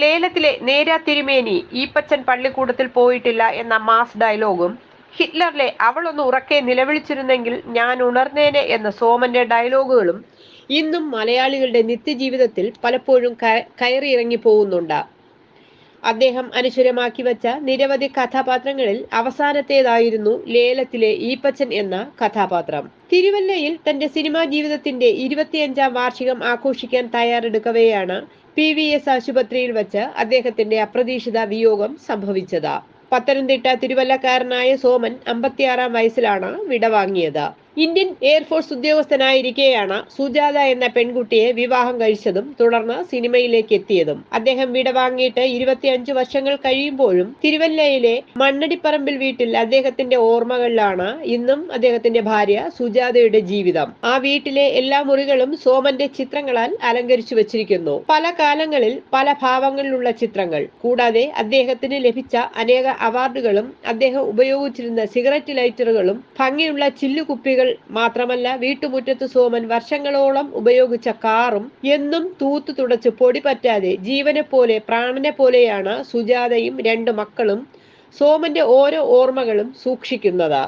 ലേലത്തിലെ നേരാ തിരുമേനി ഈപ്പച്ചൻ പള്ളിക്കൂടത്തിൽ പോയിട്ടില്ല എന്ന മാസ് ഡയലോഗും ഹിറ്റ്ലറിലെ അവളൊന്ന് ഉറക്കെ നിലവിളിച്ചിരുന്നെങ്കിൽ ഞാൻ ഉണർന്നേനെ എന്ന സോമന്റെ ഡയലോഗുകളും ഇന്നും മലയാളികളുടെ നിത്യജീവിതത്തിൽ പലപ്പോഴും കയറിയിറങ്ങി പോകുന്നുണ്ട്. അദ്ദേഹം അനശ്വരമാക്കി വച്ച നിരവധി കഥാപാത്രങ്ങളിൽ അവസാനത്തേതായിരുന്നു ലേലത്തിലെ ഈപ്പച്ചൻ എന്ന കഥാപാത്രം. തിരുവല്ലയിൽ തന്റെ സിനിമാ ജീവിതത്തിന്റെ 25ാം വാർഷികം ആഘോഷിക്കാൻ തയ്യാറെടുക്കവെയാണ് PVS ആശുപത്രിയിൽ വച്ച് അദ്ദേഹത്തിന്റെ അപ്രതീക്ഷിത വിയോഗം സംഭവിച്ചത്. പത്തനംതിട്ട തിരുവല്ലക്കാരനായ സോമൻ 56ാം വയസ്സിലാണ് വിടവാങ്ങിയത്. ഇന്ത്യൻ എയർഫോഴ്സ് ഉദ്യോഗസ്ഥനായിരിക്കെയാണ് സുജാത എന്ന പെൺകുട്ടിയെ വിവാഹം കഴിച്ചതും തുടർന്ന് സിനിമയിലേക്ക് എത്തിയതും. അദ്ദേഹം വിടവാങ്ങിയിട്ട് 25 വർഷങ്ങൾ കഴിയുമ്പോഴും തിരുവല്ലയിലെ മണ്ണടിപ്പറമ്പിൽ വീട്ടിൽ അദ്ദേഹത്തിന്റെ ഓർമ്മകളിലാണ് ഇന്നും അദ്ദേഹത്തിന്റെ ഭാര്യ സുജാതയുടെ ജീവിതം. ആ വീട്ടിലെ എല്ലാ മുറികളും സോമന്റെ ചിത്രങ്ങളാൽ അലങ്കരിച്ചു വച്ചിരിക്കുന്നു. പല കാലങ്ങളിൽ പല ഭാവങ്ങളിലുള്ള ചിത്രങ്ങൾ. കൂടാതെ അദ്ദേഹത്തിന് ലഭിച്ച അനേക അവാർഡുകളും അദ്ദേഹം ഉപയോഗിച്ചിരുന്ന സിഗരറ്റ് ലൈറ്ററുകളും ഭംഗിയുള്ള ചില്ലുകുപ്പികൾ മാത്രമല്ല, വീട്ടുമുറ്റത്ത് സോമൻ വർഷങ്ങളോളം ഉപയോഗിച്ച കാറും എന്നും തൂത്തു തുടച്ച് പൊടി പറ്റാതെ ജീവനെ പോലെ പ്രാണനെ പോലെയാണ് സുജാതയും 2 മക്കളും സോമന്റെ ഓരോ ഓർമ്മകളും സൂക്ഷിക്കുന്നത്.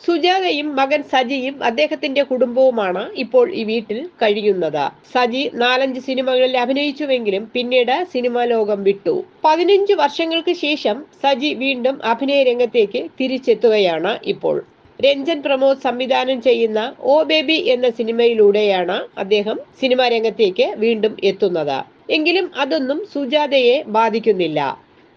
സുജാതയും മകൻ സജിയും അദ്ദേഹത്തിന്റെ കുടുംബവുമാണ് ഇപ്പോൾ ഈ വീട്ടിൽ കഴിയുന്നത്. സജി 4-5 സിനിമകളിൽ അഭിനയിച്ചുവെങ്കിലും പിന്നീട് സിനിമാ ലോകം വിട്ടു. 15 വർഷങ്ങൾക്ക് ശേഷം സജി വീണ്ടും അഭിനയ രംഗത്തേക്ക് തിരിച്ചെത്തുകയാണ് ഇപ്പോൾ. രഞ്ജൻ പ്രമോദ് സംവിധാനം ചെയ്യുന്ന ഓ ബേബി എന്ന സിനിമയിലൂടെയാണ് അദ്ദേഹം സിനിമാ രംഗത്തേക്ക് വീണ്ടും എത്തുന്നത്. എങ്കിലും അതൊന്നും സുജാതയെ ബാധിക്കുന്നില്ല.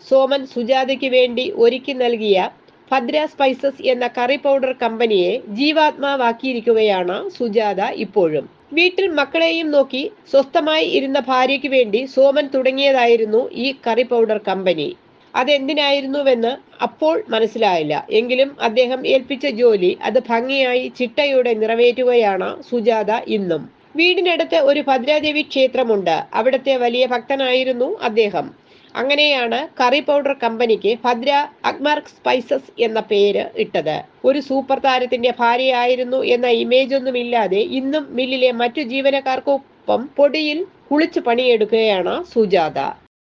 സോമൻ സുജാതയ്ക്ക് വേണ്ടി ഒരുക്കി നൽകിയ ഭദ്ര സ്പൈസസ് എന്ന കറി പൗഡർ കമ്പനിയെ ജീവാത്മാവാക്കിയിരിക്കുകയാണ് സുജാത ഇപ്പോഴും. വീട്ടിൽ മക്കളെയും നോക്കി സ്വസ്ഥമായി ഇരുന്ന ഭാര്യയ്ക്ക് വേണ്ടി സോമൻ തുടങ്ങിയതായിരുന്നു ഈ കറി പൗഡർ കമ്പനി. അതെന്തിനായിരുന്നുവെന്ന് അപ്പോൾ മനസ്സിലായില്ല. എങ്കിലും അദ്ദേഹം ഏൽപ്പിച്ച ജോലി അത് ഭംഗിയായി ചിട്ടയോടെ നിറവേറ്റുകയാണ് സുജാത ഇന്നും. വീടിനടുത്ത് ഒരു ഭദ്രാദേവി ക്ഷേത്രമുണ്ട്. അവിടുത്തെ വലിയ ഭക്തനായിരുന്നു അദ്ദേഹം. അങ്ങനെയാണ് കറി പൗഡർ കമ്പനിക്ക് ഭദ്ര അഗ്മാർക്ക് സ്പൈസസ് എന്ന പേര് ഇട്ടത്. ഒരു സൂപ്പർ താരത്തിന്റെ ഭാര്യയായിരുന്നു എന്ന ഇമേജ് ഒന്നുമില്ലാതെ ഇന്നും മില്ലിലെ മറ്റു ജീവനക്കാർക്കൊപ്പം പൊടിയിൽ കുളിച്ച് പണിയെടുക്കുകയാണ് സുജാത.